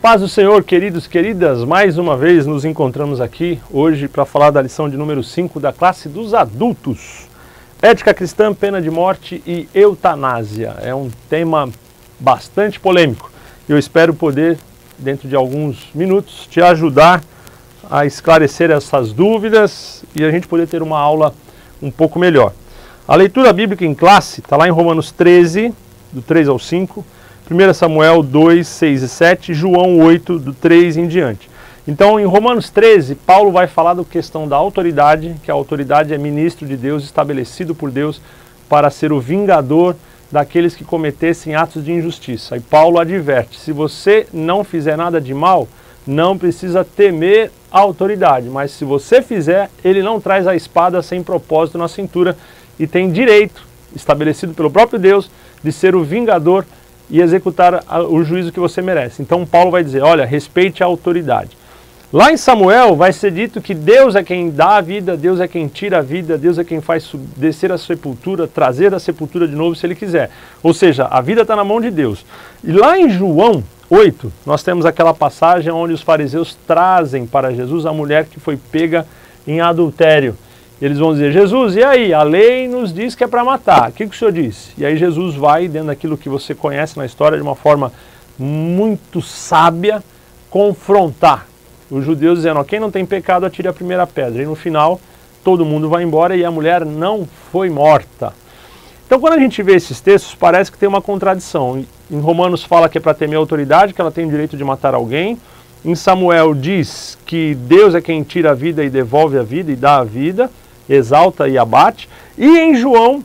paz do Senhor, queridos, queridas, mais uma vez nos encontramos aqui hoje para falar da lição de número 5 da classe dos adultos. Ética cristã, pena de morte e eutanásia. É um tema bastante polêmico. Eu espero poder, dentro de alguns minutos, te ajudar a esclarecer essas dúvidas e a gente poder ter uma aula um pouco melhor. A leitura bíblica em classe está lá em Romanos 13, do 3 ao 5, 1 Samuel 2, 6 e 7, João 8, do 3 em diante. Então, em Romanos 13, Paulo vai falar da questão da autoridade, que a autoridade é ministro de Deus, estabelecido por Deus para ser o vingador daqueles que cometessem atos de injustiça. E Paulo adverte, se você não fizer nada de mal, não precisa temer a autoridade, mas se você fizer, ele não traz a espada sem propósito na cintura e tem direito, estabelecido pelo próprio Deus, de ser o vingador e executar o juízo que você merece. Então Paulo vai dizer, olha, respeite a autoridade. Lá em Samuel vai ser dito que Deus é quem dá a vida, Deus é quem tira a vida, Deus é quem faz descer a sepultura, trazer a sepultura de novo se Ele quiser. Ou seja, a vida está na mão de Deus. E lá em João 8, nós temos aquela passagem onde os fariseus trazem para Jesus a mulher que foi pega em adultério. Eles vão dizer, Jesus, e aí? A lei nos diz que é para matar. O que o senhor disse? E aí Jesus vai, dentro daquilo que você conhece na história, de uma forma muito sábia, confrontar os judeus, dizendo, quem não tem pecado, atire a primeira pedra. E no final, todo mundo vai embora e a mulher não foi morta. Então, quando a gente vê esses textos, parece que tem uma contradição. Em Romanos fala que é para temer a autoridade, que ela tem o direito de matar alguém. Em Samuel diz que Deus é quem tira a vida e devolve a vida e dá a vida, exalta e abate. E em João,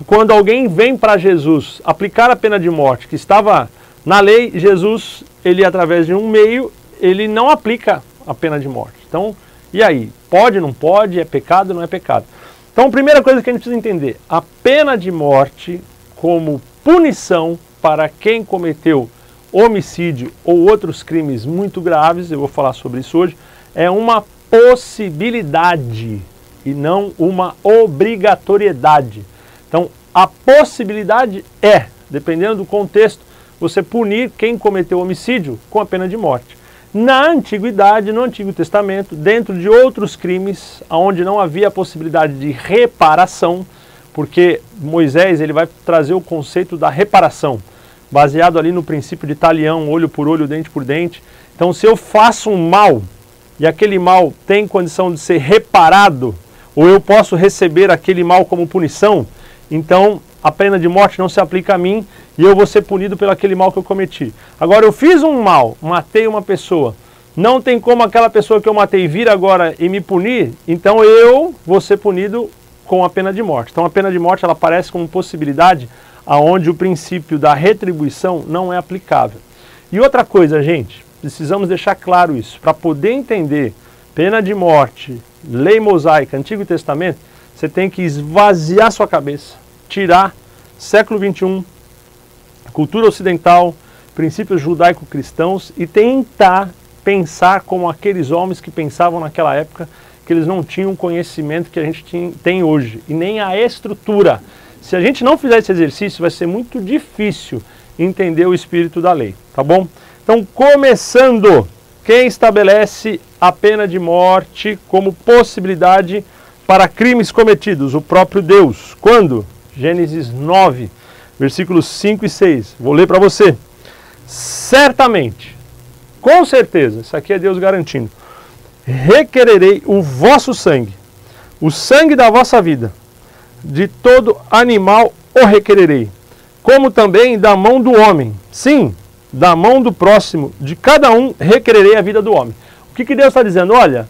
quando alguém vem para Jesus aplicar a pena de morte, que estava na lei, Jesus, ele através de um meio, ele não aplica a pena de morte. Então, e aí? Pode, não pode? É pecado, não é pecado? Então, a primeira coisa que a gente precisa entender, a pena de morte como punição para quem cometeu homicídio ou outros crimes muito graves, eu vou falar sobre isso hoje, é uma possibilidade e não uma obrigatoriedade. Então, a possibilidade é, dependendo do contexto, você punir quem cometeu homicídio com a pena de morte. Na antiguidade, no Antigo Testamento, dentro de outros crimes, onde não havia a possibilidade de reparação, porque Moisés ele vai trazer o conceito da reparação, baseado ali no princípio de talião, olho por olho, dente por dente. Então, se eu faço um mal e aquele mal tem condição de ser reparado, ou eu posso receber aquele mal como punição, então a pena de morte não se aplica a mim e eu vou ser punido pelo aquele mal que eu cometi. Agora, eu fiz um mal, matei uma pessoa, não tem como aquela pessoa que eu matei vir agora e me punir, então eu vou ser punido com a pena de morte. Então a pena de morte ela aparece como possibilidade aonde o princípio da retribuição não é aplicável. E outra coisa, gente, precisamos deixar claro isso, para poder entender pena de morte, lei mosaica, Antigo Testamento, você tem que esvaziar sua cabeça, tirar século 21, cultura ocidental, princípios judaico-cristãos e tentar pensar como aqueles homens que pensavam naquela época, que eles não tinham o conhecimento que a gente tem hoje, e nem a estrutura. Se a gente não fizer esse exercício, vai ser muito difícil entender o espírito da lei, tá bom? Então, começando, quem estabelece a pena de morte como possibilidade para crimes cometidos? O próprio Deus. Quando? Gênesis 9, versículos 5 e 6. Vou ler para você. Certamente, com certeza, isso aqui é Deus garantindo, requererei o vosso sangue, o sangue da vossa vida, de todo animal o requererei, como também da mão do homem, sim, da mão do próximo, de cada um requererei a vida do homem. O que Deus está dizendo? Olha,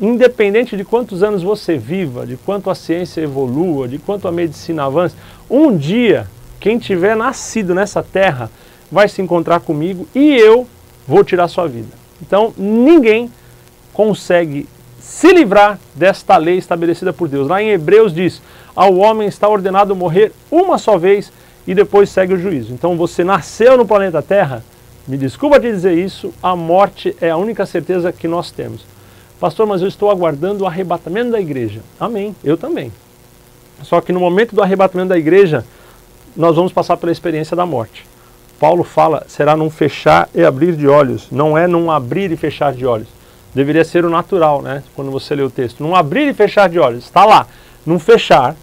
independente de quantos anos você viva, de quanto a ciência evolua, de quanto a medicina avance, um dia, quem tiver nascido nessa terra vai se encontrar comigo e eu vou tirar sua vida. Então, ninguém consegue se livrar desta lei estabelecida por Deus. Lá em Hebreus diz, ao homem está ordenado morrer uma só vez e depois segue o juízo. Então, você nasceu no planeta Terra, me desculpa te dizer isso, a morte é a única certeza que nós temos. Pastor, mas eu estou aguardando o arrebatamento da igreja. Amém, eu também. Só que no momento do arrebatamento da igreja, nós vamos passar pela experiência da morte. Paulo fala, será num fechar e abrir de olhos, não é num abrir e fechar de olhos. Deveria ser o natural, né? Quando você lê o texto. Num abrir e fechar de olhos, está lá, num fechar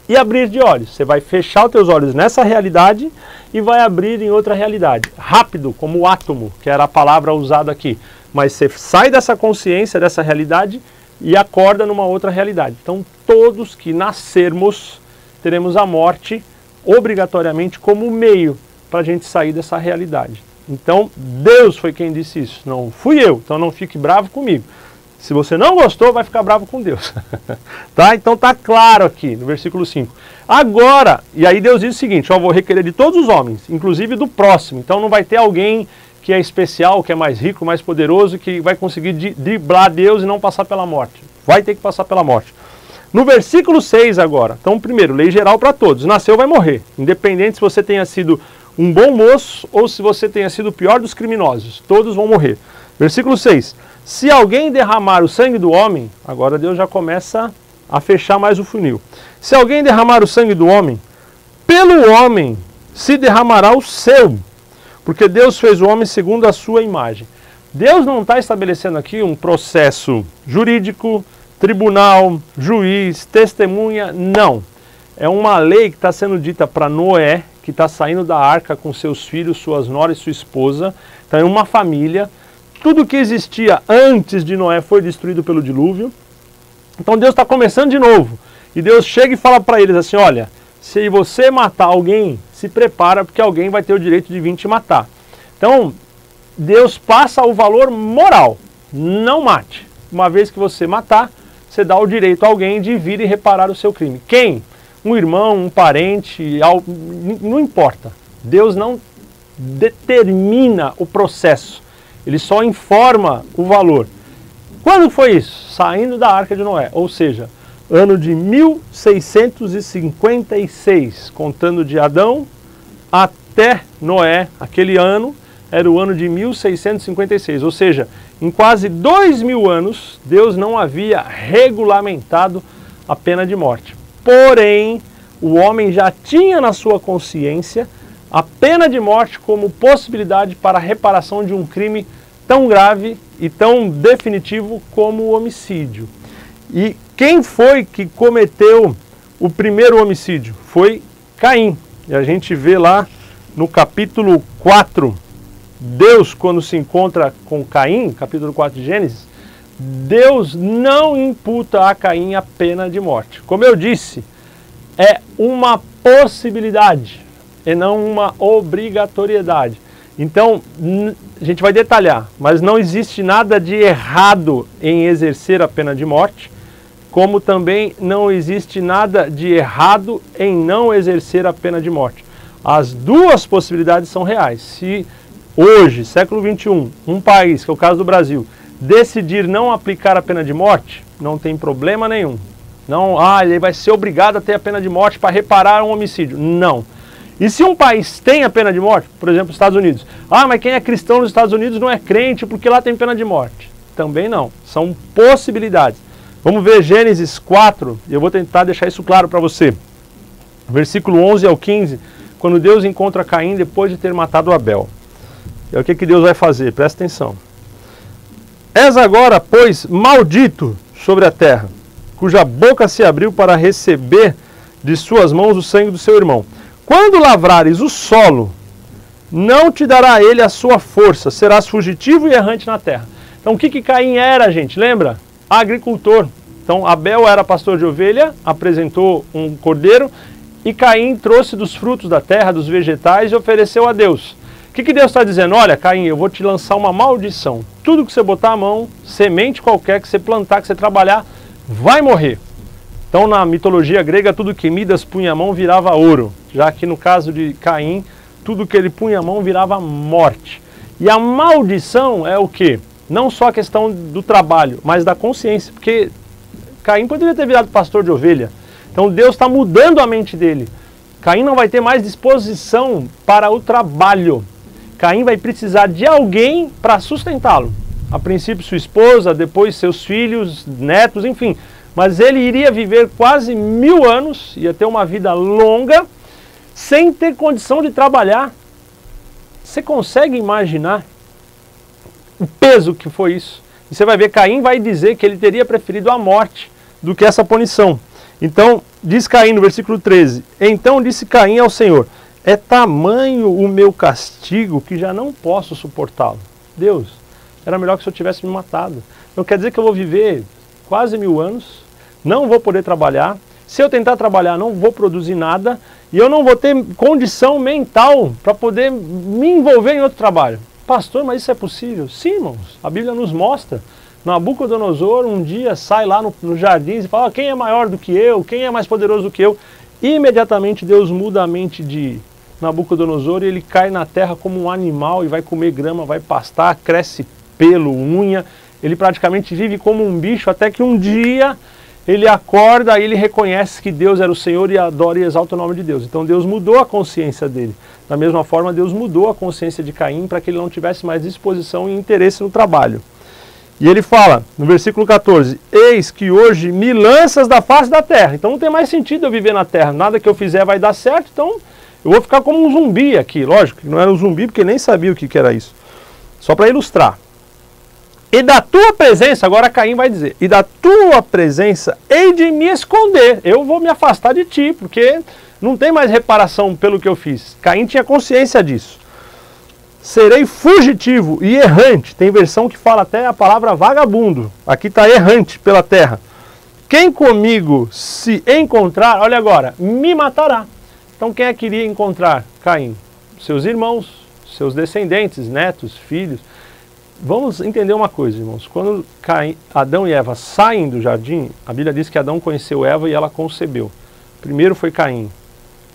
e abrir de olhos. Você vai fechar os teus olhos nessa realidade e vai abrir em outra realidade. Rápido, como o átomo, que era a palavra usada aqui. Mas você sai dessa consciência, dessa realidade e acorda numa outra realidade. Então, todos que nascermos, teremos a morte obrigatoriamente como meio para a gente sair dessa realidade. Então, Deus foi quem disse isso, não fui eu. Então, não fique bravo comigo. Se você não gostou, vai ficar bravo com Deus. Tá? Então, tá claro aqui no versículo 5. Agora, e aí Deus diz o seguinte, ó, vou requerer de todos os homens, inclusive do próximo. Então, não vai ter alguém que é especial, que é mais rico, mais poderoso, que vai conseguir driblar Deus e não passar pela morte. Vai ter que passar pela morte. No versículo 6 agora, então primeiro, lei geral para todos. Nasceu, vai morrer. Independente se você tenha sido um bom moço ou se você tenha sido o pior dos criminosos. Todos vão morrer. Versículo 6. Se alguém derramar o sangue do homem, agora Deus já começa a fechar mais o funil. Se alguém derramar o sangue do homem, pelo homem se derramará o seu, porque Deus fez o homem segundo a sua imagem. Deus não está estabelecendo aqui um processo jurídico, tribunal, juiz, testemunha, não. É uma lei que está sendo dita para Noé, que está saindo da arca com seus filhos, suas noras e sua esposa. Então é uma família. Tudo que existia antes de Noé foi destruído pelo dilúvio. Então Deus está começando de novo. E Deus chega e fala para eles assim, olha, se você matar alguém, se prepara porque alguém vai ter o direito de vir te matar. Então, Deus passa o valor moral, não mate. Uma vez que você matar, você dá o direito a alguém de vir e reparar o seu crime. Quem? Um irmão, um parente, não importa. Deus não determina o processo, ele só informa o valor. Quando foi isso? Saindo da Arca de Noé, ou seja, ano de 1656, contando de Adão até Noé, aquele ano era o ano de 1656, ou seja, em quase 2000 anos, Deus não havia regulamentado a pena de morte. Porém, o homem já tinha na sua consciência a pena de morte como possibilidade para a reparação de um crime tão grave e tão definitivo como o homicídio. E quem foi que cometeu o primeiro homicídio? Foi Caim. E a gente vê lá no capítulo 4, Deus, quando se encontra com Caim, capítulo 4 de Gênesis, Deus não imputa a Caim a pena de morte. Como eu disse, é uma possibilidade e não uma obrigatoriedade. Então, a gente vai detalhar, mas não existe nada de errado em exercer a pena de morte, como também não existe nada de errado em não exercer a pena de morte. As duas possibilidades são reais. Se hoje, século XXI, um país, que é o caso do Brasil, decidir não aplicar a pena de morte, não tem problema nenhum. Não, ele vai ser obrigado a ter a pena de morte para reparar um homicídio. Não. E se um país tem a pena de morte, por exemplo, os Estados Unidos, mas quem é cristão nos Estados Unidos não é crente porque lá tem pena de morte. Também não. São possibilidades. Vamos ver Gênesis 4, e eu vou tentar deixar isso claro para você. Versículo 11 ao 15, quando Deus encontra Caim depois de ter matado Abel. E o que Deus vai fazer? Presta atenção. És agora, pois, maldito sobre a terra, cuja boca se abriu para receber de suas mãos o sangue do seu irmão. Quando lavrares o solo, não te dará ele a sua força, serás fugitivo e errante na terra. Então o que Caim era, gente? Lembra? Agricultor. Então Abel era pastor de ovelha, apresentou um cordeiro, e Caim trouxe dos frutos da terra, dos vegetais, e ofereceu a Deus. O que Deus está dizendo? Olha, Caim, eu vou te lançar uma maldição. Tudo que você botar a mão, semente qualquer que você plantar, que você trabalhar, vai morrer. Então, na mitologia grega, tudo que Midas punha a mão virava ouro. Já que no caso de Caim, tudo que ele punha a mão virava morte. E a maldição é o quê? Não só a questão do trabalho, mas da consciência. Porque Caim poderia ter virado pastor de ovelha. Então, Deus está mudando a mente dele. Caim não vai ter mais disposição para o trabalho. Caim vai precisar de alguém para sustentá-lo. A princípio sua esposa, depois seus filhos, netos, enfim. Mas ele iria viver quase 1000 anos, ia ter uma vida longa, sem ter condição de trabalhar. Você consegue imaginar o peso que foi isso? E você vai ver, Caim vai dizer que ele teria preferido a morte do que essa punição. Então, diz Caim no versículo 13, então disse Caim ao Senhor, é tamanho o meu castigo que já não posso suportá-lo. Deus, era melhor que o Senhor tivesse me matado. Não quer dizer que eu vou viver quase 1000 anos, não vou poder trabalhar, se eu tentar trabalhar não vou produzir nada, e eu não vou ter condição mental para poder me envolver em outro trabalho. Pastor, mas isso é possível? Sim, irmãos, a Bíblia nos mostra. Nabucodonosor um dia sai lá nos jardins e fala, quem é maior do que eu? Quem é mais poderoso do que eu? E imediatamente Deus muda a mente de Nabucodonosor e ele cai na terra como um animal e vai comer grama, vai pastar, cresce pelo, unha. Ele praticamente vive como um bicho até que um dia ele acorda e ele reconhece que Deus era o Senhor e adora e exalta o nome de Deus. Então Deus mudou a consciência dele. Da mesma forma, Deus mudou a consciência de Caim para que ele não tivesse mais disposição e interesse no trabalho. E ele fala, no versículo 14, eis que hoje me lanças da face da terra. Então não tem mais sentido eu viver na terra. Nada que eu fizer vai dar certo, então eu vou ficar como um zumbi aqui. Lógico que não era um zumbi porque nem sabia o que era isso. Só para ilustrar. E da tua presença, agora Caim vai dizer, e da tua presença hei de me esconder, eu vou me afastar de ti, porque não tem mais reparação pelo que eu fiz. Caim tinha consciência disso. Serei fugitivo e errante, tem versão que fala até a palavra vagabundo, aqui está errante pela terra. Quem comigo se encontrar, olha agora, me matará. Então quem é que iria encontrar Caim? Seus irmãos, seus descendentes, netos, filhos. Vamos entender uma coisa, irmãos. Quando Adão e Eva saem do jardim, a Bíblia diz que Adão conheceu Eva e ela concebeu. Primeiro foi Caim.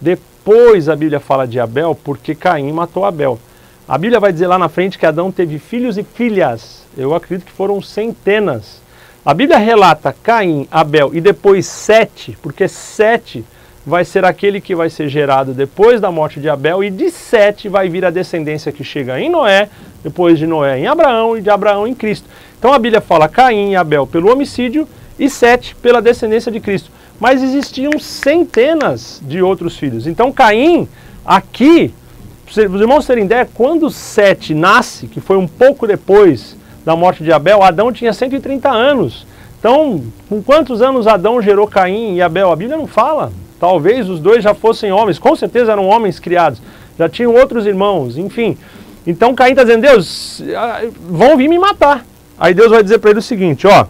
Depois a Bíblia fala de Abel, porque Caim matou Abel. A Bíblia vai dizer lá na frente que Adão teve filhos e filhas. Eu acredito que foram centenas. A Bíblia relata Caim, Abel e depois Sete, porque Sete vai ser aquele que vai ser gerado depois da morte de Abel, e de Sete vai vir a descendência que chega em Noé, depois de Noé em Abraão, e de Abraão em Cristo. Então a Bíblia fala Caim e Abel pelo homicídio, e Sete pela descendência de Cristo. Mas existiam centenas de outros filhos. Então Caim, aqui, para os irmãos terem ideia, quando Sete nasce, que foi um pouco depois da morte de Abel, Adão tinha 130 anos. Então, com quantos anos Adão gerou Caim e Abel? A Bíblia não fala. Talvez os dois já fossem homens, com certeza eram homens criados, já tinham outros irmãos, enfim. Então Caim está dizendo, Deus, vão vir me matar. Aí Deus vai dizer para ele o seguinte, ó,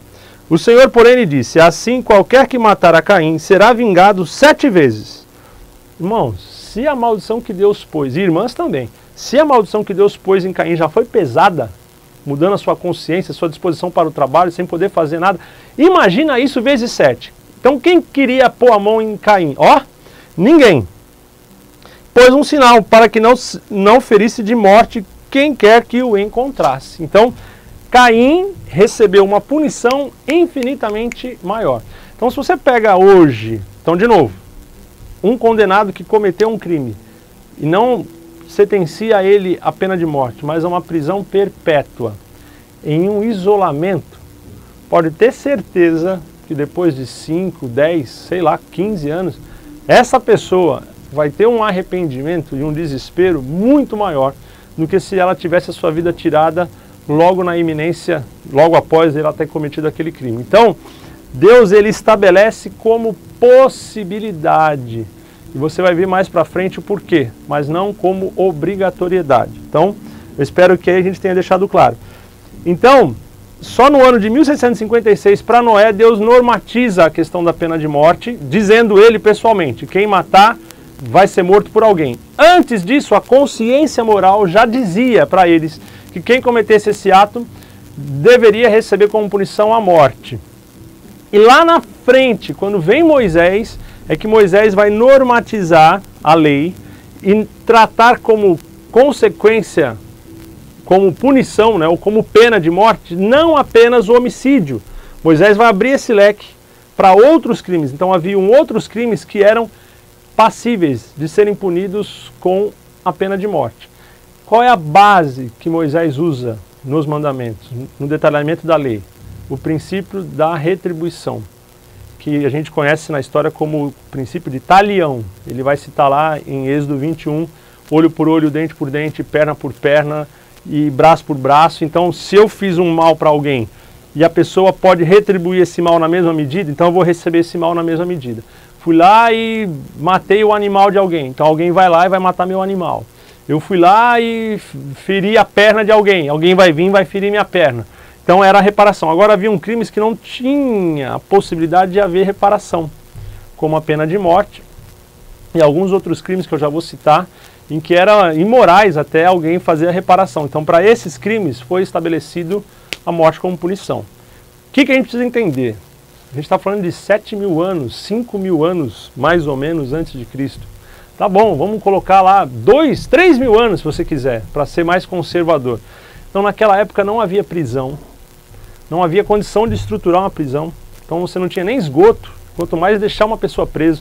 o Senhor porém lhe disse, assim qualquer que matar a Caim será vingado 7 vezes. Irmãos, se a maldição que Deus pôs, e irmãs também, se a maldição que Deus pôs em Caim já foi pesada, mudando a sua consciência, a sua disposição para o trabalho, sem poder fazer nada, imagina isso vezes 7. Então quem queria pôr a mão em Caim? Ó, ninguém. Pôs um sinal para que não ferisse de morte quem quer que o encontrasse. Então Caim recebeu uma punição infinitamente maior. Então se você pega hoje, então de novo, um condenado que cometeu um crime e não sentencia a ele a pena de morte, mas a uma prisão perpétua, em um isolamento, pode ter certeza que depois de 5, 10, sei lá, 15 anos, essa pessoa vai ter um arrependimento e um desespero muito maior do que se ela tivesse a sua vida tirada logo na iminência, logo após ela ter cometido aquele crime. Então, Deus ele estabelece como possibilidade, e você vai ver mais para frente o porquê, mas não como obrigatoriedade. Então, eu espero que aí a gente tenha deixado claro. Então, só no ano de 1656, para Noé, Deus normatiza a questão da pena de morte, dizendo ele pessoalmente, quem matar vai ser morto por alguém. Antes disso, a consciência moral já dizia para eles que quem cometesse esse ato deveria receber como punição a morte. E lá na frente, quando vem Moisés, é que Moisés vai normatizar a lei e tratar como consequência, como punição, né, ou como pena de morte, não apenas o homicídio. Moisés vai abrir esse leque para outros crimes. Então haviam outros crimes que eram passíveis de serem punidos com a pena de morte. Qual é a base que Moisés usa nos mandamentos, no detalhamento da lei? O princípio da retribuição, que a gente conhece na história como o princípio de talião. Ele vai citar lá em Êxodo 21, olho por olho, dente por dente, perna por perna e braço por braço. Então, se eu fiz um mal para alguém e a pessoa pode retribuir esse mal na mesma medida, então eu vou receber esse mal na mesma medida. Fui lá e matei o animal de alguém, então alguém vai lá e vai matar meu animal. Eu fui lá e feri a perna de alguém, alguém vai vir e vai ferir minha perna. Então era a reparação. Agora haviam crimes que não tinha a possibilidade de haver reparação, como a pena de morte e alguns outros crimes que eu já vou citar, em que eram imorais até alguém fazer a reparação. Então, para esses crimes foi estabelecido a morte como punição. O que a gente precisa entender? A gente está falando de 7.000 anos, 5.000 anos, mais ou menos, antes de Cristo. Tá bom, vamos colocar lá 2, 3.000 anos, se você quiser, para ser mais conservador. Então, naquela época não havia prisão, não havia condição de estruturar uma prisão. Então, você não tinha nem esgoto, quanto mais deixar uma pessoa presa.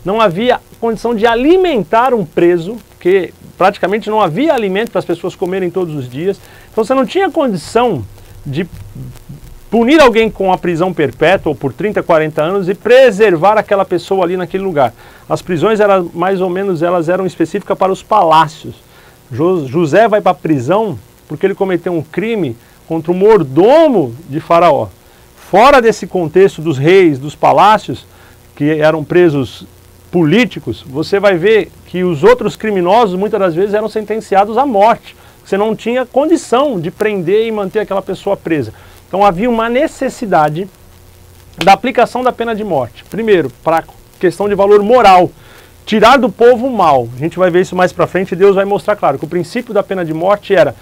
Não havia condição de alimentar um preso, porque praticamente não havia alimento para as pessoas comerem todos os dias. Então você não tinha condição de punir alguém com a prisão perpétua ou por 30, 40 anos e preservar aquela pessoa ali naquele lugar. As prisões eram mais ou menos, elas eram específicas para os palácios. José vai para a prisão porque ele cometeu um crime contra o mordomo de Faraó. Fora desse contexto dos reis, dos palácios, que eram presos políticos, você vai ver que os outros criminosos muitas das vezes eram sentenciados à morte. Você não tinha condição de prender e manter aquela pessoa presa. Então havia uma necessidade da aplicação da pena de morte. Primeiro, para questão de valor moral, tirar do povo o mal. A gente vai ver isso mais para frente e Deus vai mostrar, claro, que o princípio da pena de morte era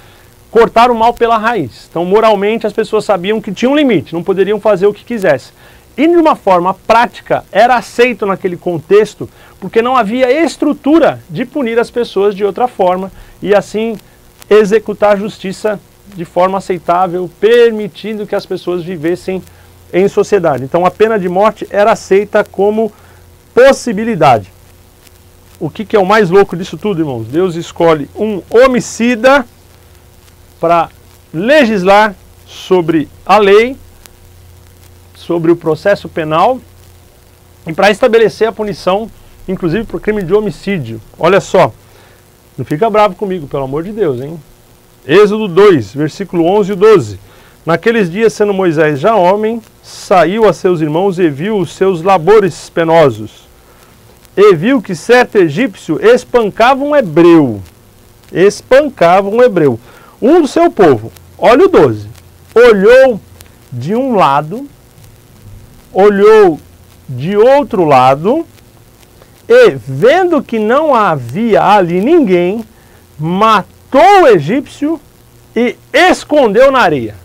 cortar o mal pela raiz. Então moralmente as pessoas sabiam que tinha um limite, não poderiam fazer o que quisessem. E de uma forma prática, era aceito naquele contexto, porque não havia estrutura de punir as pessoas de outra forma e assim executar a justiça de forma aceitável, permitindo que as pessoas vivessem em sociedade. Então a pena de morte era aceita como possibilidade. O que é o mais louco disso tudo, irmãos? Deus escolhe um homicida para legislar sobre a lei, sobre o processo penal e para estabelecer a punição, inclusive por crime de homicídio. Olha só, não fica bravo comigo, pelo amor de Deus, hein? Êxodo 2, versículo 11 e 12. Naqueles dias, sendo Moisés já homem, saiu a seus irmãos e viu os seus labores penosos. E viu que certo egípcio espancava um hebreu. Espancava um hebreu. Um do seu povo. Olha o 12. Olhou de um lado, olhou de outro lado e, vendo que não havia ali ninguém, matou o egípcio e escondeu na areia.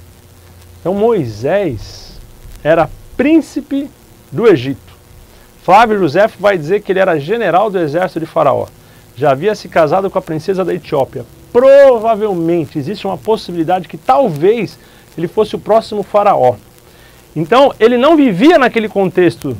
Então Moisés era príncipe do Egito. Flávio Josefo vai dizer que ele era general do exército de Faraó. Já havia se casado com a princesa da Etiópia. Provavelmente existe uma possibilidade que talvez ele fosse o próximo faraó. Então, ele não vivia naquele contexto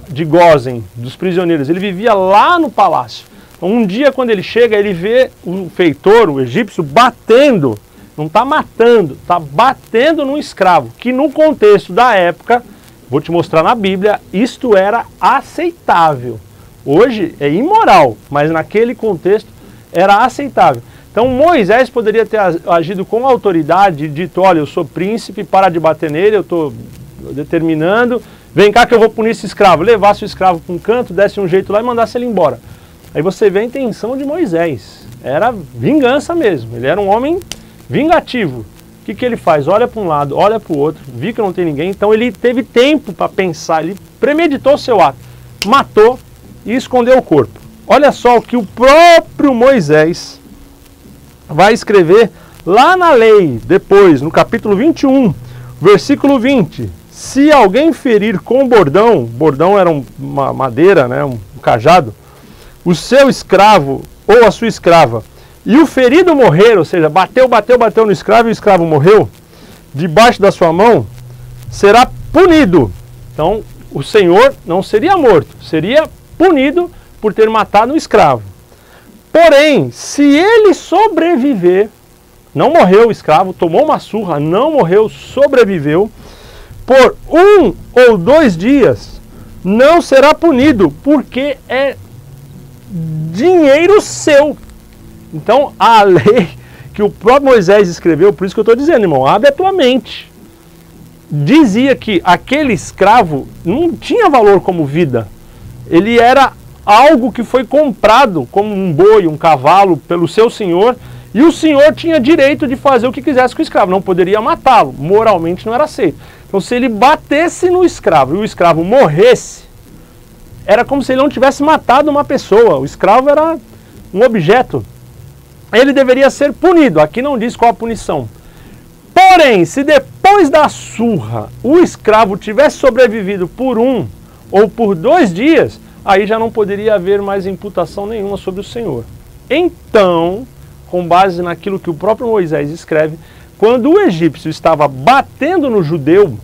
de Gósen, dos prisioneiros, ele vivia lá no palácio. Então, um dia, quando ele chega, ele vê o feitor, o egípcio, batendo, não está matando, está batendo num escravo, que no contexto da época, vou te mostrar na Bíblia, isto era aceitável. Hoje é imoral, mas naquele contexto era aceitável. Então Moisés poderia ter agido com autoridade e dito, olha, eu sou príncipe, para de bater nele, eu estou determinando, vem cá que eu vou punir esse escravo. Levasse o escravo para um canto, desse um jeito lá e mandasse ele embora. Aí você vê a intenção de Moisés, era vingança mesmo, ele era um homem vingativo. O que ele faz? Olha para um lado, olha para o outro, viu que não tem ninguém, então ele teve tempo para pensar, ele premeditou o seu ato, matou e escondeu o corpo. Olha só o que o próprio Moisés vai escrever lá na lei, depois, no capítulo 21, versículo 20. Se alguém ferir com bordão, bordão era uma madeira, né, um cajado, o seu escravo ou a sua escrava, e o ferido morrer, ou seja, bateu no escravo e o escravo morreu, debaixo da sua mão, será punido. Então, o senhor não seria morto, seria punido por ter matado o escravo. Porém, se ele sobreviver, não morreu o escravo, tomou uma surra, não morreu, sobreviveu, por 1 ou 2 dias, não será punido, porque é dinheiro seu. Então, a lei que o próprio Moisés escreveu, por isso que eu estou dizendo, irmão, abre a tua mente. Dizia que aquele escravo não tinha valor como vida. Ele era algo que foi comprado como um boi, um cavalo, pelo seu senhor, e o senhor tinha direito de fazer o que quisesse com o escravo, não poderia matá-lo, moralmente não era aceito. Então, se ele batesse no escravo e o escravo morresse, era como se ele não tivesse matado uma pessoa, o escravo era um objeto. Ele deveria ser punido, aqui não diz qual a punição. Porém, se depois da surra o escravo tivesse sobrevivido por 1 ou por 2 dias, aí já não poderia haver mais imputação nenhuma sobre o senhor. Então, com base naquilo que o próprio Moisés escreve, quando o egípcio estava batendo no judeu,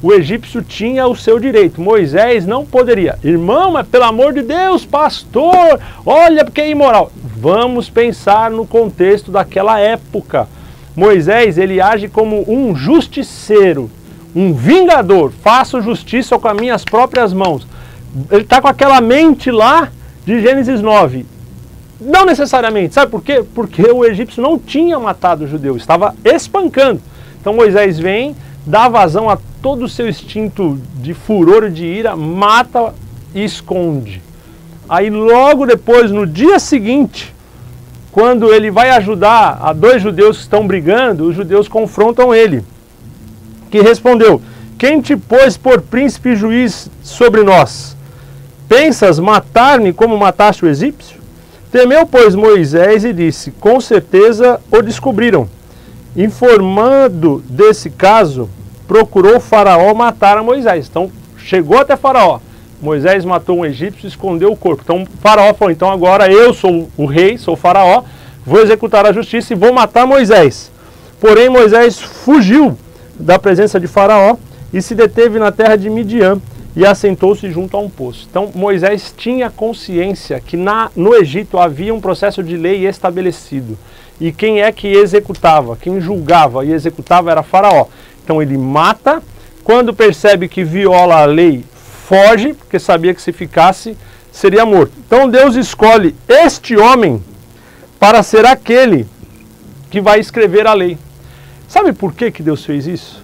o egípcio tinha o seu direito. Moisés não poderia. Irmão, mas pelo amor de Deus, pastor, olha porque é imoral. Vamos pensar no contexto daquela época. Moisés, ele age como um justiceiro, um vingador. Faço justiça com as minhas próprias mãos. Ele está com aquela mente lá de Gênesis 9. Não necessariamente. Sabe por quê? Porque o egípcio não tinha matado o judeu, estava espancando. Então Moisés vem, dá vazão a todo o seu instinto de furor e de ira, mata e esconde. Aí logo depois, no dia seguinte, quando ele vai ajudar a 2 judeus que estão brigando, os judeus confrontam ele, que respondeu: quem te pôs por príncipe e juiz sobre nós? Pensas matar-me como mataste o egípcio? Temeu, pois, Moisés e disse: com certeza o descobriram. Informado desse caso, procurou Faraó matar a Moisés. Então, chegou até Faraó. Moisés matou um egípcio e escondeu o corpo. Então, Faraó falou: então agora eu sou o rei, sou o Faraó, vou executar a justiça e vou matar Moisés. Porém, Moisés fugiu da presença de Faraó e se deteve na terra de Midian e assentou-se junto a um poço. Então, Moisés tinha consciência que no Egito havia um processo de lei estabelecido. E quem é que executava, quem julgava e executava era Faraó. Então ele mata, quando percebe que viola a lei, foge, porque sabia que se ficasse, seria morto. Então Deus escolhe este homem para ser aquele que vai escrever a lei. Sabe por que Deus fez isso?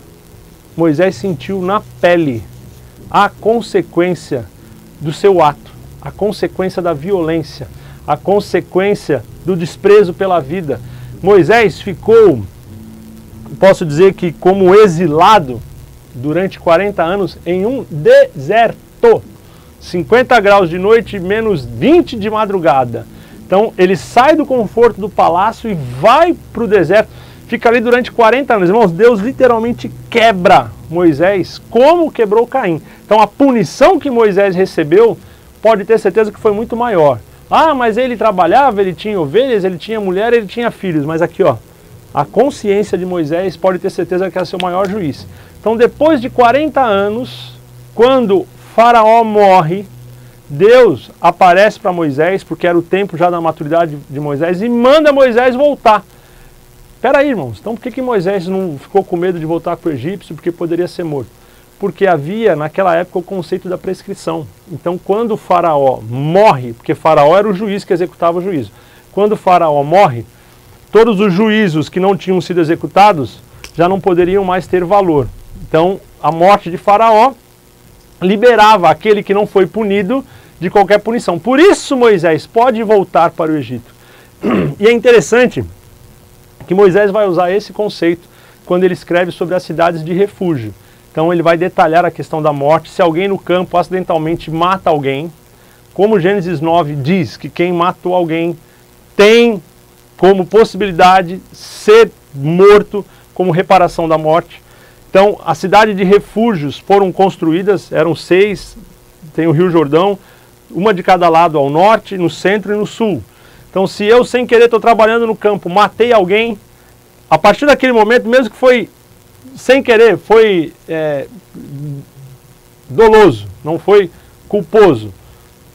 Moisés sentiu na pele a consequência do seu ato, a consequência da violência, a consequência do desprezo pela vida. Moisés ficou, posso dizer que como exilado, durante 40 anos em um deserto. 50 graus de noite, menos 20 de madrugada. Então ele sai do conforto do palácio e vai para o deserto. Fica ali durante 40 anos. Irmãos, Deus literalmente quebra Moisés como quebrou Caim. Então a punição que Moisés recebeu, pode ter certeza que foi muito maior. Ah, mas ele trabalhava, ele tinha ovelhas, ele tinha mulher, ele tinha filhos. Mas aqui, ó, a consciência de Moisés pode ter certeza que era seu maior juiz. Então depois de 40 anos, quando Faraó morre, Deus aparece para Moisés, porque era o tempo já da maturidade de Moisés, e manda Moisés voltar. Espera aí, irmãos, então por que Moisés não ficou com medo de voltar para o egípcio? Porque poderia ser morto. Porque havia naquela época o conceito da prescrição. Então quando o Faraó morre, porque Faraó era o juiz que executava o juízo, quando o Faraó morre, todos os juízos que não tinham sido executados já não poderiam mais ter valor. Então a morte de Faraó liberava aquele que não foi punido de qualquer punição. Por isso Moisés pode voltar para o Egito. E é interessante que Moisés vai usar esse conceito quando ele escreve sobre as cidades de refúgio. Então ele vai detalhar a questão da morte. Se alguém no campo acidentalmente mata alguém, como Gênesis 9 diz que quem matou alguém tem como possibilidade ser morto como reparação da morte. Então a cidade de refúgios foram construídas, eram 6, tem o Rio Jordão, uma de cada lado ao norte, no centro e no sul. Então se eu sem querer estou trabalhando no campo, matei alguém, a partir daquele momento, mesmo que foi sem querer, foi doloso, não foi culposo.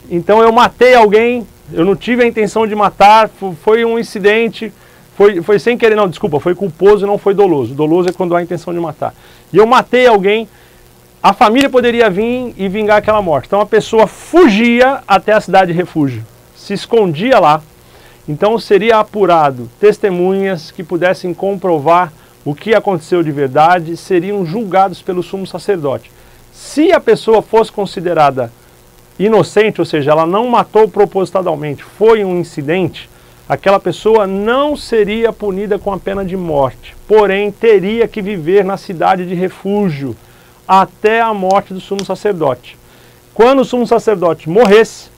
Então eu matei alguém, eu não tive a intenção de matar, foi um incidente, foi sem querer, não, desculpa, foi culposo e não foi doloso. Doloso é quando há a intenção de matar. E eu matei alguém, a família poderia vir e vingar aquela morte. Então a pessoa fugia até a cidade de refúgio, se escondia lá, Então seria apurado testemunhas que pudessem comprovar o que aconteceu de verdade, seriam julgados pelo sumo sacerdote. Se a pessoa fosse considerada inocente, ou seja, ela não matou propositadamente, foi um incidente, aquela pessoa não seria punida com a pena de morte, porém teria que viver na cidade de refúgio até a morte do sumo sacerdote. Quando o sumo sacerdote morresse,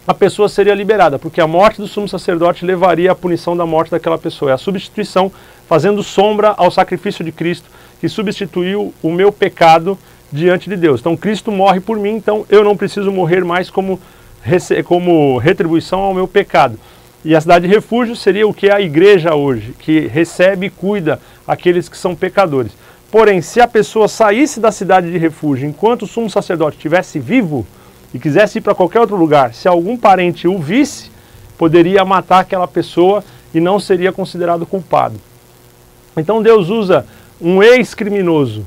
a pessoa seria liberada, porque a morte do sumo sacerdote levaria à punição da morte daquela pessoa. É a substituição, fazendo sombra ao sacrifício de Cristo, que substituiu o meu pecado diante de Deus. Então Cristo morre por mim, então eu não preciso morrer mais como retribuição ao meu pecado. E a cidade de refúgio seria o que é a igreja hoje, que recebe e cuida aqueles que são pecadores. Porém, se a pessoa saísse da cidade de refúgio enquanto o sumo sacerdote estivesse vivo e quisesse ir para qualquer outro lugar, se algum parente o visse, poderia matar aquela pessoa e não seria considerado culpado. Então Deus usa um ex-criminoso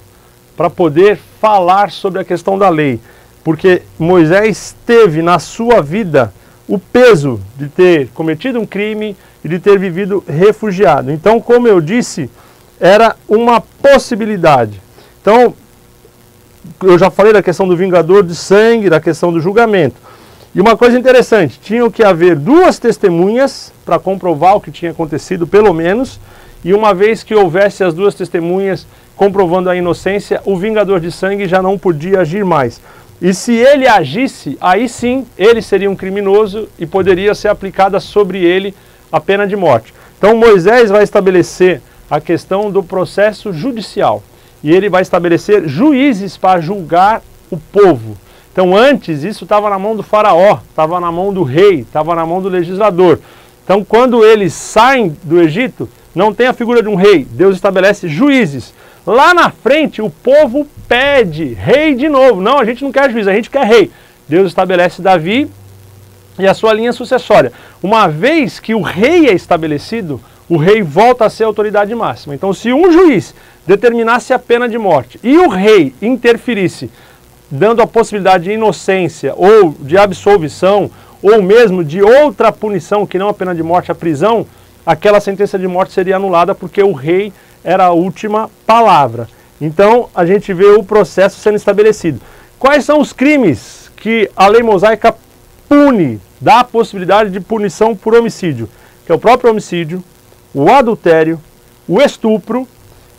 para poder falar sobre a questão da lei, porque Moisés teve na sua vida o peso de ter cometido um crime e de ter vivido refugiado. Então, como eu disse, era uma possibilidade. Então, eu já falei da questão do vingador de sangue, da questão do julgamento. E uma coisa interessante, tinham que haver duas testemunhas para comprovar o que tinha acontecido, pelo menos, e uma vez que houvesse as duas testemunhas comprovando a inocência, o vingador de sangue já não podia agir mais. E se ele agisse, aí sim, ele seria um criminoso e poderia ser aplicada sobre ele a pena de morte. Então Moisés vai estabelecer a questão do processo judicial. E ele vai estabelecer juízes para julgar o povo. Então antes isso estava na mão do faraó, estava na mão do rei, estava na mão do legislador. Então quando eles saem do Egito, não tem a figura de um rei, Deus estabelece juízes. Lá na frente o povo pede rei de novo. Não, a gente não quer juiz, a gente quer rei. Deus estabelece Davi e a sua linha sucessória. Uma vez que o rei é estabelecido, o rei volta a ser a autoridade máxima. Então se um juiz determinasse a pena de morte e o rei interferisse, dando a possibilidade de inocência ou de absolvição, ou mesmo de outra punição, que não a pena de morte, a prisão, aquela sentença de morte seria anulada porque o rei era a última palavra. Então a gente vê o processo sendo estabelecido. Quais são os crimes que a lei mosaica pune, dá a possibilidade de punição por homicídio? Que é o próprio homicídio, o adultério, o estupro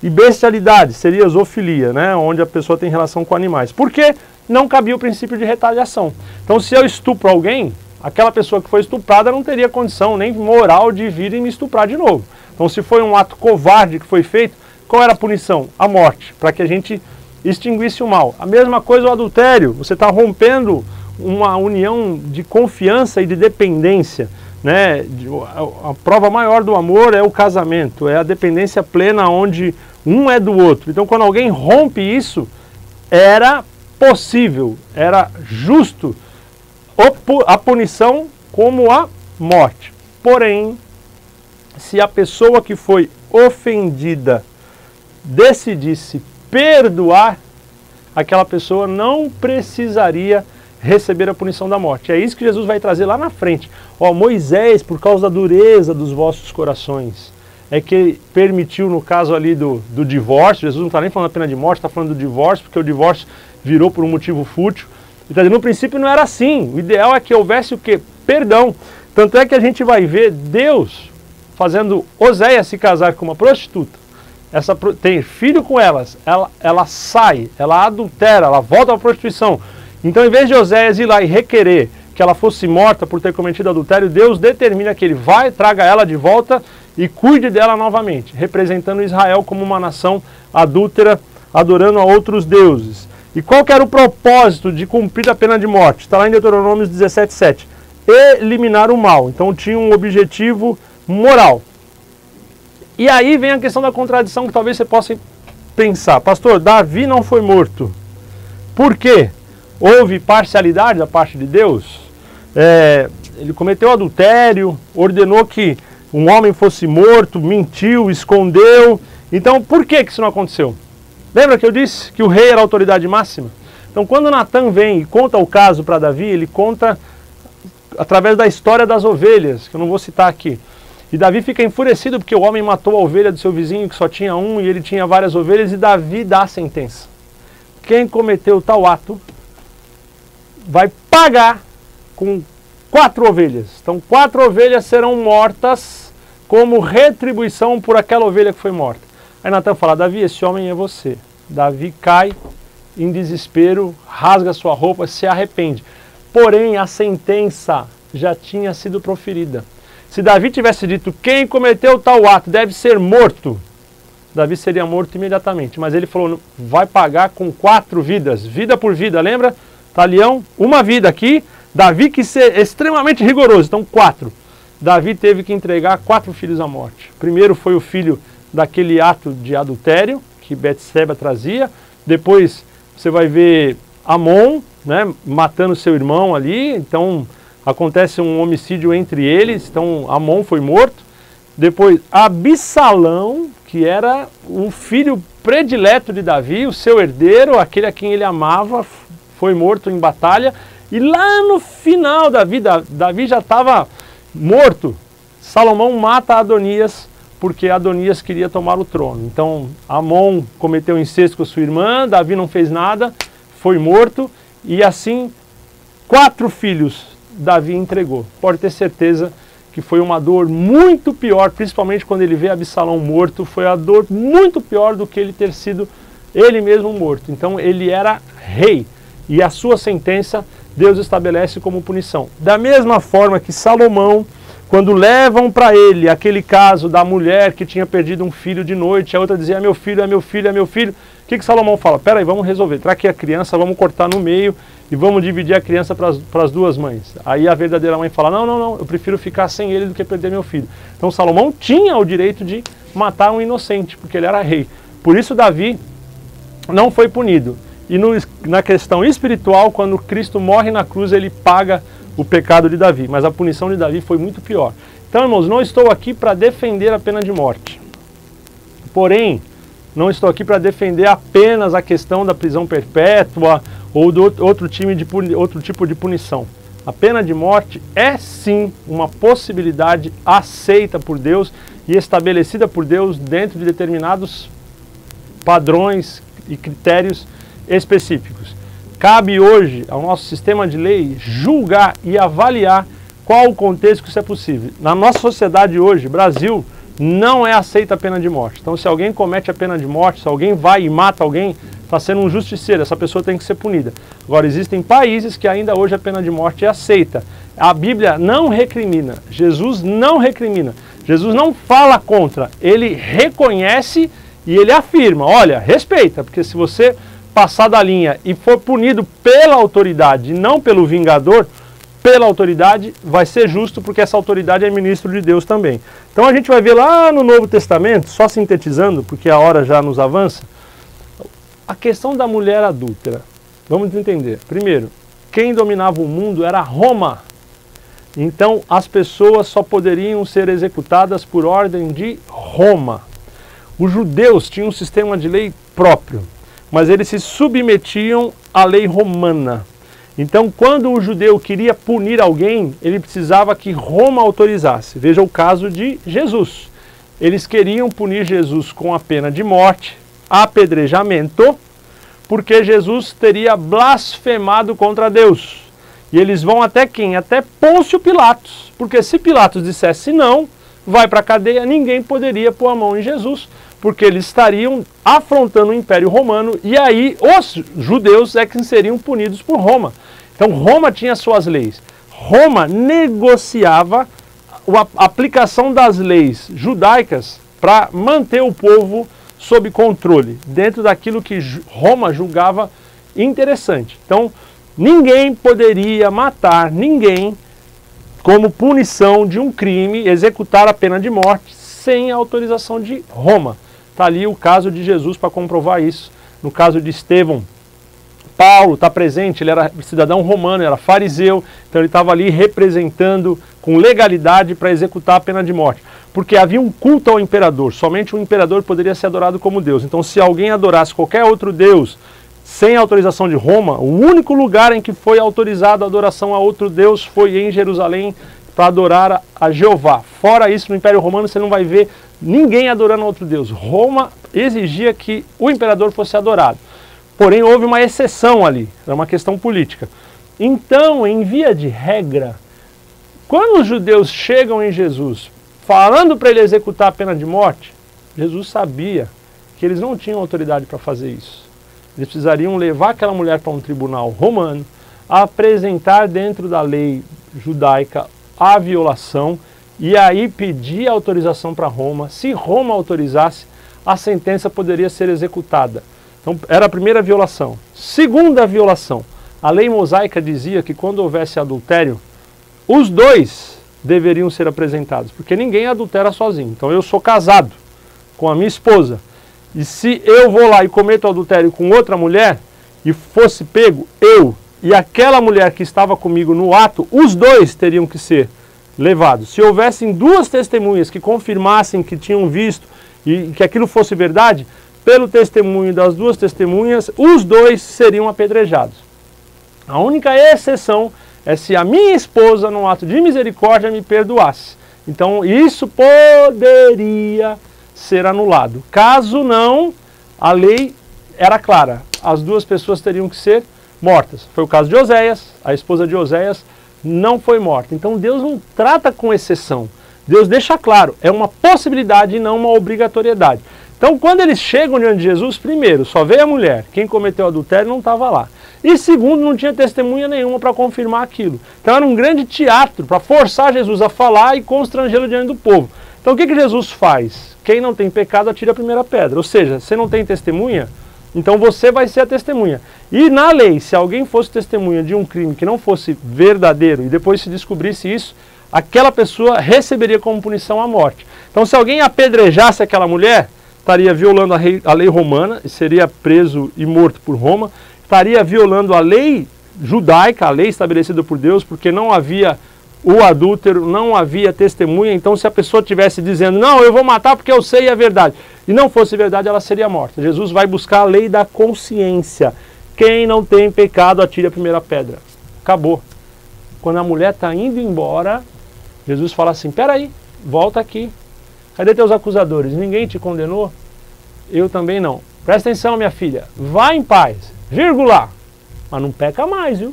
e bestialidade, seria a zoofilia, né? Onde a pessoa tem relação com animais. Por quê? Não cabia o princípio de retaliação. Então se eu estupro alguém, aquela pessoa que foi estuprada não teria condição nem moral de vir e me estuprar de novo. Então se foi um ato covarde que foi feito, qual era a punição? A morte, para que a gente extinguisse o mal. A mesma coisa o adultério, você está rompendo uma união de confiança e de dependência, né? A prova maior do amor é o casamento, é a dependência plena onde um é do outro. Então quando alguém rompe isso, era possível, era justo a punição como a morte. Porém, se a pessoa que foi ofendida decidisse perdoar, aquela pessoa não precisaria receber a punição da morte. É isso que Jesus vai trazer lá na frente. Ó, Moisés, por causa da dureza dos vossos corações, é que permitiu, no caso ali do divórcio, Jesus não está nem falando da pena de morte, está falando do divórcio, porque o divórcio virou por um motivo fútil. Então, no princípio não era assim. O ideal é que houvesse o quê? Perdão. Tanto é que a gente vai ver Deus fazendo Oséias se casar com uma prostituta. Tem filho com elas, ela sai, ela adultera, ela volta à prostituição. Então, em vez de Oséias ir lá e requerer que ela fosse morta por ter cometido adultério, Deus determina que ele vai, traga ela de volta e cuide dela novamente, representando Israel como uma nação adúltera, adorando a outros deuses. E qual que era o propósito de cumprir a pena de morte? Está lá em Deuteronômio 17:7. Eliminar o mal. Então tinha um objetivo moral. E aí vem a questão da contradição que talvez você possa pensar. Pastor, Davi não foi morto. Por quê? Houve parcialidade da parte de Deus? Ele cometeu adultério, ordenou que um homem fosse morto, mentiu, escondeu. Então por que isso não aconteceu? Lembra que eu disse que o rei era a autoridade máxima? Então quando Natan vem e conta o caso para Davi, ele conta através da história das ovelhas, que eu não vou citar aqui. E Davi fica enfurecido porque o homem matou a ovelha do seu vizinho, que só tinha um, e ele tinha várias ovelhas, e Davi dá a sentença. Quem cometeu tal ato vai pagar com 4 ovelhas. Então 4 ovelhas serão mortas como retribuição por aquela ovelha que foi morta. Aí Natan fala, Davi, esse homem é você. Davi cai em desespero, rasga sua roupa, se arrepende. Porém, a sentença já tinha sido proferida. Se Davi tivesse dito, quem cometeu tal ato deve ser morto, Davi seria morto imediatamente. Mas ele falou, vai pagar com 4 vidas, vida por vida, lembra? Talião, uma vida aqui, Davi quis ser extremamente rigoroso, então 4. Davi teve que entregar 4 filhos à morte. Primeiro foi o filho daquele ato de adultério que Betseba trazia. Depois você vai ver Amon, né, matando seu irmão ali. Então acontece um homicídio entre eles. Então Amon foi morto. Depois Absalão, que era o filho predileto de Davi, o seu herdeiro, aquele a quem ele amava, foi morto em batalha. E lá no final da vida, Davi já estava morto. Salomão mata Adonias, porque Adonias queria tomar o trono. Então Amon cometeu incesto com sua irmã, Davi não fez nada, foi morto, e assim 4 filhos Davi entregou. Pode ter certeza que foi uma dor muito pior, principalmente quando ele vê Absalão morto, foi a dor muito pior do que ele ter sido ele mesmo morto. Então ele era rei, e a sua sentença Deus estabelece como punição. Da mesma forma que Salomão, quando levam para ele aquele caso da mulher que tinha perdido um filho de noite, a outra dizia, é meu filho, é meu filho, é meu filho. O que Salomão fala? Peraí, vamos resolver, traz aqui a criança, vamos cortar no meio e vamos dividir a criança para as 2 mães. Aí a verdadeira mãe fala, não, eu prefiro ficar sem ele do que perder meu filho. Então Salomão tinha o direito de matar um inocente, porque ele era rei. Por isso Davi não foi punido. E na questão espiritual, quando Cristo morre na cruz, ele paga o pecado de Davi. Mas a punição de Davi foi muito pior. Então, irmãos, não estou aqui para defender a pena de morte. Porém, não estou aqui para defender apenas a questão da prisão perpétua ou do outro tipo de punição. A pena de morte é sim uma possibilidade aceita por Deus e estabelecida por Deus dentro de determinados padrões e critérios específicos. Cabe hoje ao nosso sistema de lei julgar e avaliar qual o contexto que isso é possível. Na nossa sociedade hoje, Brasil, não é aceita a pena de morte. Então, se alguém comete a pena de morte, se alguém vai e mata alguém, está sendo um justiceiro, essa pessoa tem que ser punida. Agora, existem países que ainda hoje a pena de morte é aceita. A Bíblia não recrimina, Jesus não recrimina, Jesus não fala contra, ele reconhece e ele afirma, olha, respeita, porque se você passar da linha e for punido pela autoridade e não pelo vingador, pela autoridade, vai ser justo, porque essa autoridade é ministro de Deus também. Então a gente vai ver lá no Novo Testamento, só sintetizando, porque a hora já nos avança, a questão da mulher adúltera. Vamos entender. Primeiro, quem dominava o mundo era Roma. Então as pessoas só poderiam ser executadas por ordem de Roma. Os judeus tinham um sistema de lei próprio, mas eles se submetiam à lei romana. Então, quando o judeu queria punir alguém, ele precisava que Roma autorizasse. Veja o caso de Jesus. Eles queriam punir Jesus com a pena de morte, apedrejamento, porque Jesus teria blasfemado contra Deus. E eles vão até quem? Até Pôncio Pilatos. Porque se Pilatos dissesse não, vai para a cadeia, ninguém poderia pôr a mão em Jesus, porque eles estariam afrontando o Império Romano, e aí os judeus é que seriam punidos por Roma. Então Roma tinha suas leis. Roma negociava a aplicação das leis judaicas para manter o povo sob controle, dentro daquilo que Roma julgava interessante. Então ninguém poderia matar ninguém como punição de um crime, executar a pena de morte sem a autorização de Roma. Está ali o caso de Jesus para comprovar isso. No caso de Estevão, Paulo está presente, ele era cidadão romano, era fariseu, então ele estava ali representando com legalidade para executar a pena de morte. Porque havia um culto ao imperador, somente o imperador poderia ser adorado como Deus. Então se alguém adorasse qualquer outro Deus, sem autorização de Roma. O único lugar em que foi autorizado a adoração a outro Deus foi em Jerusalém, para adorar a Jeová. Fora isso, no Império Romano você não vai ver ninguém adorando a outro Deus. Roma exigia que o imperador fosse adorado. Porém, houve uma exceção ali, era uma questão política. Então, em via de regra, quando os judeus chegam em Jesus, falando para ele executar a pena de morte, Jesus sabia que eles não tinham autoridade para fazer isso. Eles precisariam levar aquela mulher para um tribunal romano, apresentar dentro da lei judaica a violação e aí pedir autorização para Roma. Se Roma autorizasse, a sentença poderia ser executada. Então, era a primeira violação. Segunda violação, a lei mosaica dizia que quando houvesse adultério, os dois deveriam ser apresentados, porque ninguém adultera sozinho. Então eu sou casado com a minha esposa, e se eu vou lá e cometo adultério com outra mulher, e fosse pego eu e aquela mulher que estava comigo no ato, os dois teriam que ser levados. Se houvessem duas testemunhas que confirmassem que tinham visto e que aquilo fosse verdade, pelo testemunho das duas testemunhas, os dois seriam apedrejados. A única exceção é se a minha esposa, num ato de misericórdia, me perdoasse. Então isso poderia ser anulado. Caso não, a lei era clara. As duas pessoas teriam que ser mortas. Foi o caso de Oséias, a esposa de Oséias não foi morta. Então Deus não trata com exceção. Deus deixa claro, é uma possibilidade e não uma obrigatoriedade. Então quando eles chegam diante de Jesus, primeiro, só veio a mulher. Quem cometeu adultério não estava lá. E segundo, não tinha testemunha nenhuma para confirmar aquilo. Então era um grande teatro para forçar Jesus a falar e constrangê-lo diante do povo. Então o que Jesus faz? Quem não tem pecado atira a primeira pedra. Ou seja, você não tem testemunha, então você vai ser a testemunha. E na lei, se alguém fosse testemunha de um crime que não fosse verdadeiro e depois se descobrisse isso, aquela pessoa receberia como punição a morte. Então se alguém apedrejasse aquela mulher, estaria violando a lei romana e seria preso e morto por Roma, estaria violando a lei judaica, a lei estabelecida por Deus, porque não havia o adúltero, não havia testemunha. Então se a pessoa estivesse dizendo, não, eu vou matar porque eu sei a verdade, e não fosse verdade, ela seria morta. Jesus vai buscar a lei da consciência. Quem não tem pecado, atire a primeira pedra. Acabou. Quando a mulher está indo embora, Jesus fala assim, peraí, volta aqui. Cadê teus acusadores? Ninguém te condenou? Eu também não. Presta atenção, minha filha. Vá em paz. Vírgula. Mas não peca mais, viu?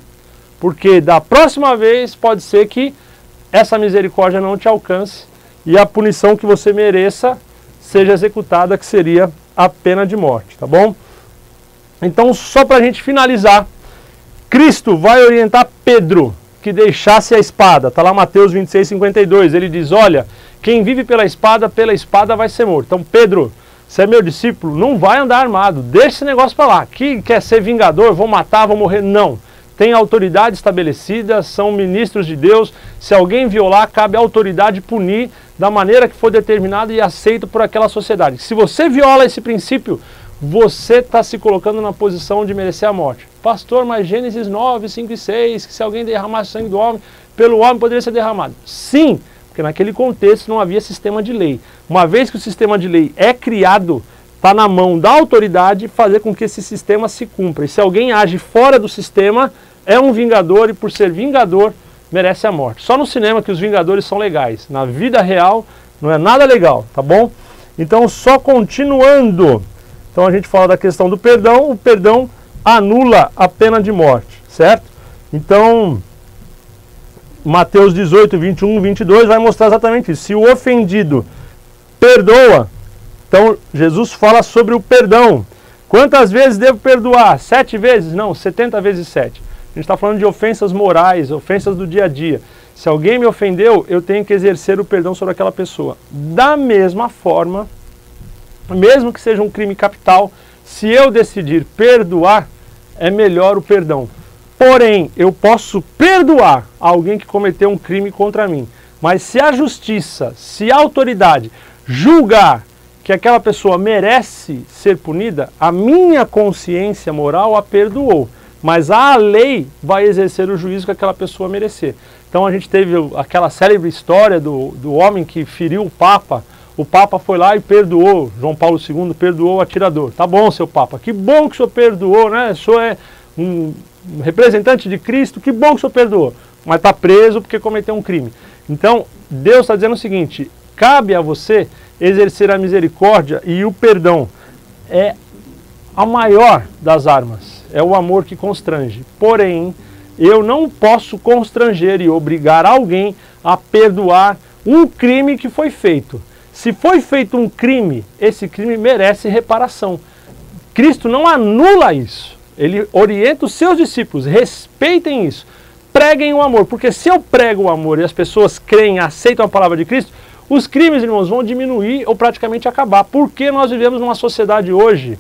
Porque da próxima vez pode ser que essa misericórdia não te alcance e a punição que você mereça seja executada, que seria a pena de morte, tá bom? Então, só para a gente finalizar, Cristo vai orientar Pedro que deixasse a espada. Está lá Mateus 26:52. Ele diz, olha, quem vive pela espada vai ser morto. Então, Pedro, você é meu discípulo, não vai andar armado. Deixa esse negócio para lá. Que quer ser vingador, vou matar, vou morrer. Não. Tem autoridade estabelecida, são ministros de Deus. Se alguém violar, cabe à autoridade punir da maneira que for determinada e aceito por aquela sociedade. Se você viola esse princípio, você está se colocando na posição de merecer a morte. Pastor, mas Gênesis 9, 5 e 6, que se alguém derramasse sangue do homem, pelo homem poderia ser derramado. Sim, porque naquele contexto não havia sistema de lei. Uma vez que o sistema de lei é criado, está na mão da autoridade fazer com que esse sistema se cumpra. E se alguém age fora do sistema, é um vingador e por ser vingador, merece a morte. Só no cinema que os vingadores são legais. Na vida real, não é nada legal, tá bom? Então, só continuando. Então, a gente fala da questão do perdão. O perdão anula a pena de morte, certo? Então, Mateus 18, 21, 22 vai mostrar exatamente isso. Se o ofendido perdoa, então Jesus fala sobre o perdão. Quantas vezes devo perdoar? 7 vezes? Não, 70 vezes 7. A gente está falando de ofensas morais, ofensas do dia a dia. Se alguém me ofendeu, eu tenho que exercer o perdão sobre aquela pessoa. Da mesma forma, mesmo que seja um crime capital, se eu decidir perdoar, é melhor o perdão. Porém, eu posso perdoar alguém que cometeu um crime contra mim. Mas se a justiça, se a autoridade julgar que aquela pessoa merece ser punida, a minha consciência moral a perdoou. Mas a lei vai exercer o juízo que aquela pessoa merecer. Então a gente teve aquela célebre história do homem que feriu o Papa, o Papa foi lá e perdoou, João Paulo II perdoou o atirador. Tá bom, seu Papa, que bom que o senhor perdoou, né? O senhor é um representante de Cristo, que bom que o senhor perdoou. Mas está preso porque cometeu um crime. Então, Deus está dizendo o seguinte, cabe a você exercer a misericórdia e o perdão. É a maior das armas, é o amor que constrange. Porém, eu não posso constranger e obrigar alguém a perdoar um crime que foi feito. Se foi feito um crime, esse crime merece reparação. Cristo não anula isso. Ele orienta os seus discípulos, respeitem isso. Preguem o amor, porque se eu prego o amor e as pessoas creem, aceitam a palavra de Cristo, os crimes, irmãos, vão diminuir ou praticamente acabar. Porque nós vivemos numa sociedade hoje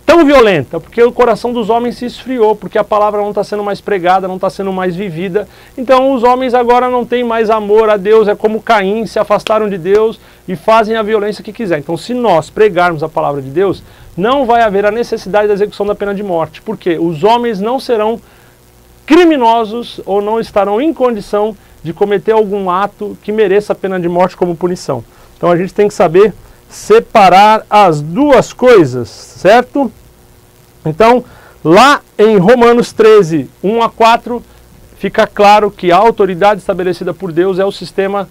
tão violenta, porque o coração dos homens se esfriou, porque a palavra não está sendo mais pregada, não está sendo mais vivida. Então os homens agora não têm mais amor a Deus, é como Caim, se afastaram de Deus e fazem a violência que quiser. Então se nós pregarmos a palavra de Deus, não vai haver a necessidade da execução da pena de morte, porque os homens não serão criminosos ou não estarão em condição de cometer algum ato que mereça a pena de morte como punição. Então a gente tem que saber separar as duas coisas, certo? Então, lá em Romanos 13, 1 a 4, fica claro que a autoridade estabelecida por Deus é o sistema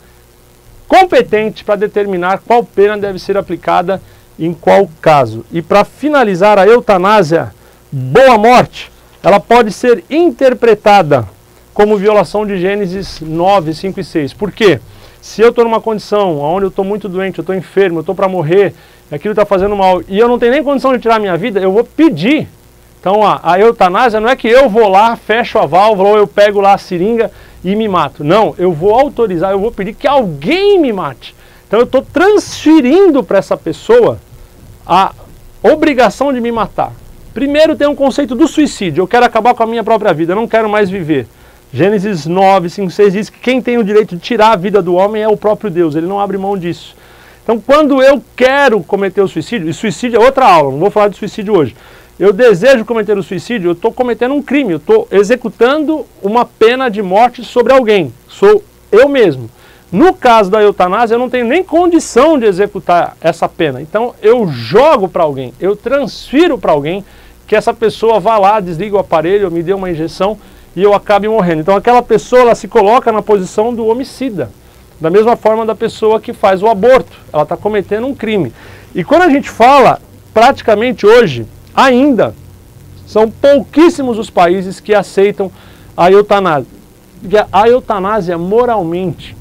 competente para determinar qual pena deve ser aplicada em qual caso. E para finalizar, a eutanásia, boa morte, ela pode ser interpretada como violação de Gênesis 9, 5 e 6. Por quê? Se eu estou numa condição onde eu estou muito doente, eu estou enfermo, eu estou para morrer, aquilo está fazendo mal, e eu não tenho nem condição de tirar a minha vida, eu vou pedir. Então a eutanásia não é que eu vou lá, fecho a válvula, ou eu pego lá a seringa e me mato. Não, eu vou autorizar, eu vou pedir que alguém me mate. Então eu estou transferindo para essa pessoa a obrigação de me matar. Primeiro tem um conceito do suicídio, eu quero acabar com a minha própria vida, eu não quero mais viver. Gênesis 9, 5, 6 diz que quem tem o direito de tirar a vida do homem é o próprio Deus, ele não abre mão disso. Então quando eu quero cometer o suicídio, e suicídio é outra aula, não vou falar de suicídio hoje, eu desejo cometer o suicídio, eu estou cometendo um crime, eu estou executando uma pena de morte sobre alguém, sou eu mesmo. No caso da eutanásia, eu não tenho nem condição de executar essa pena, então eu jogo para alguém, eu transfiro para alguém que essa pessoa vá lá, desliga o aparelho, me dê uma injeção, e eu acabe morrendo. Então aquela pessoa ela se coloca na posição do homicida. Da mesma forma da pessoa que faz o aborto. Ela está cometendo um crime. E quando a gente fala, praticamente hoje, ainda, são pouquíssimos os países que aceitam a eutanásia. Porque a eutanásia, moralmente,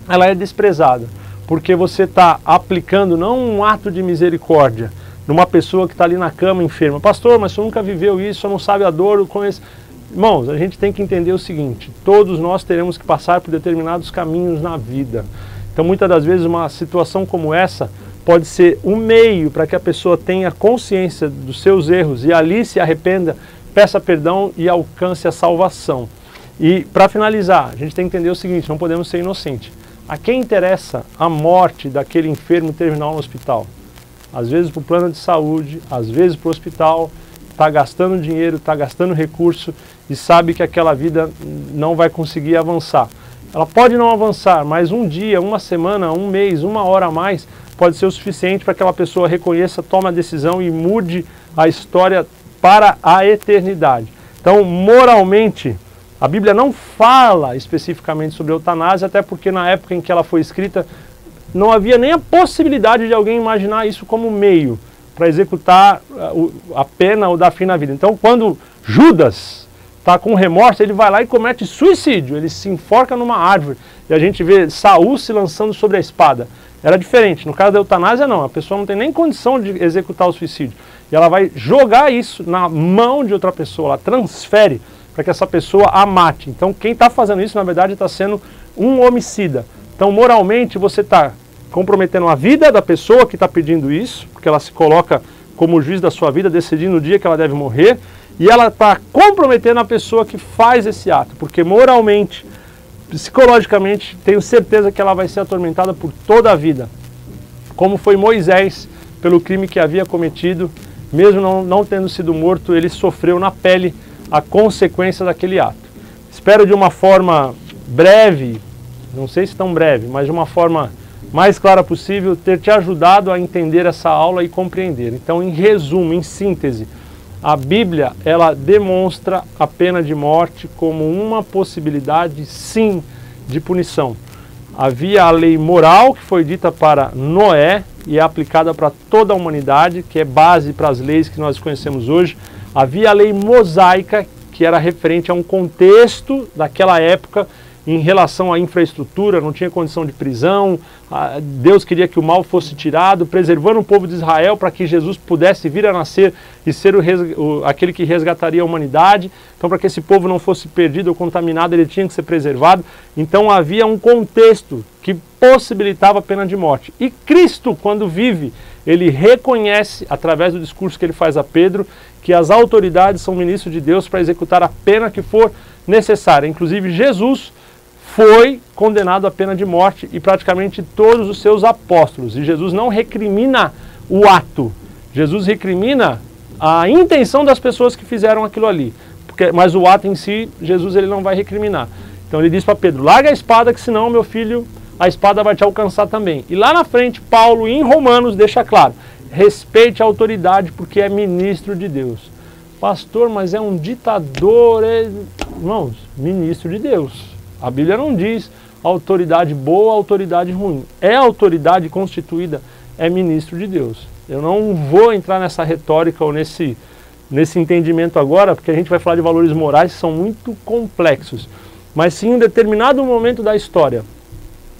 ela é desprezada. Porque você está aplicando não um ato de misericórdia numa pessoa que está ali na cama enferma. Pastor, mas você nunca viveu isso, você não sabe a dor com esse... Irmãos, a gente tem que entender o seguinte, todos nós teremos que passar por determinados caminhos na vida. Então muitas das vezes uma situação como essa pode ser um meio para que a pessoa tenha consciência dos seus erros e ali se arrependa, peça perdão e alcance a salvação. E para finalizar, a gente tem que entender o seguinte, não podemos ser inocentes. A quem interessa a morte daquele enfermo terminal no hospital? Às vezes para o plano de saúde, às vezes para o hospital, está gastando dinheiro, está gastando recurso e sabe que aquela vida não vai conseguir avançar. Ela pode não avançar, mas um dia, uma semana, um mês, uma hora a mais pode ser o suficiente para que aquela pessoa reconheça, tome a decisão e mude a história para a eternidade. Então, moralmente, a Bíblia não fala especificamente sobre a eutanásia, até porque na época em que ela foi escrita, não havia nem a possibilidade de alguém imaginar isso como meio para executar a pena ou dar fim na vida. Então, quando Judas está com remorso, ele vai lá e comete suicídio, ele se enforca numa árvore, e a gente vê Saul se lançando sobre a espada. Era diferente, no caso da eutanásia não, a pessoa não tem nem condição de executar o suicídio, e ela vai jogar isso na mão de outra pessoa, ela transfere para que essa pessoa a mate. Então quem está fazendo isso, na verdade, está sendo um homicida. Então moralmente você está comprometendo a vida da pessoa que está pedindo isso, porque ela se coloca como juiz da sua vida, decidindo o dia que ela deve morrer, e ela está comprometendo a pessoa que faz esse ato, porque moralmente, psicologicamente, tenho certeza que ela vai ser atormentada por toda a vida, como foi Moisés, pelo crime que havia cometido, mesmo não tendo sido morto, ele sofreu na pele a consequência daquele ato. Espero de uma forma breve, não sei se tão breve, mas de uma forma mais clara possível, ter te ajudado a entender essa aula e compreender. Então, em resumo, em síntese, a Bíblia, ela demonstra a pena de morte como uma possibilidade, sim, de punição. Havia a lei moral, que foi dita para Noé e é aplicada para toda a humanidade, que é base para as leis que nós conhecemos hoje. Havia a lei mosaica, que era referente a um contexto daquela época em relação à infraestrutura, não tinha condição de prisão, Deus queria que o mal fosse tirado, preservando o povo de Israel para que Jesus pudesse vir a nascer e ser aquele que resgataria a humanidade. Então, para que esse povo não fosse perdido ou contaminado, ele tinha que ser preservado. Então, havia um contexto que possibilitava a pena de morte. E Cristo, quando vive, ele reconhece, através do discurso que ele faz a Pedro, que as autoridades são ministros de Deus para executar a pena que for necessária. Inclusive, Jesus foi condenado à pena de morte e praticamente todos os seus apóstolos. E Jesus não recrimina o ato, Jesus recrimina a intenção das pessoas que fizeram aquilo ali. Mas o ato em si, Jesus ele não vai recriminar. Então ele diz para Pedro, larga a espada que senão, meu filho, a espada vai te alcançar também. E lá na frente, Paulo, em Romanos, deixa claro, respeite a autoridade porque é ministro de Deus. Pastor, mas é um ditador, irmãos, ministro de Deus. A Bíblia não diz autoridade boa, autoridade ruim. É autoridade constituída, é ministro de Deus. Eu não vou entrar nessa retórica ou nesse entendimento agora, porque a gente vai falar de valores morais que são muito complexos. Mas se em um determinado momento da história,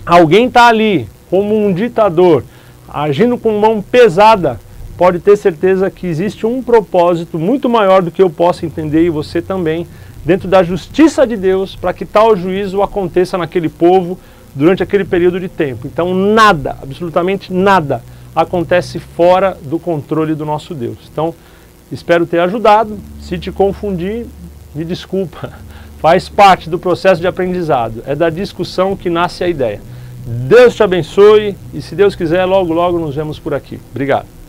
alguém está ali como um ditador, agindo com mão pesada, pode ter certeza que existe um propósito muito maior do que eu possa entender e você também, dentro da justiça de Deus, para que tal juízo aconteça naquele povo durante aquele período de tempo. Então nada, absolutamente nada, acontece fora do controle do nosso Deus. Então, espero ter ajudado. Se te confundir, me desculpa. Faz parte do processo de aprendizado. É da discussão que nasce a ideia. Deus te abençoe e, se Deus quiser, logo, logo nos vemos por aqui. Obrigado.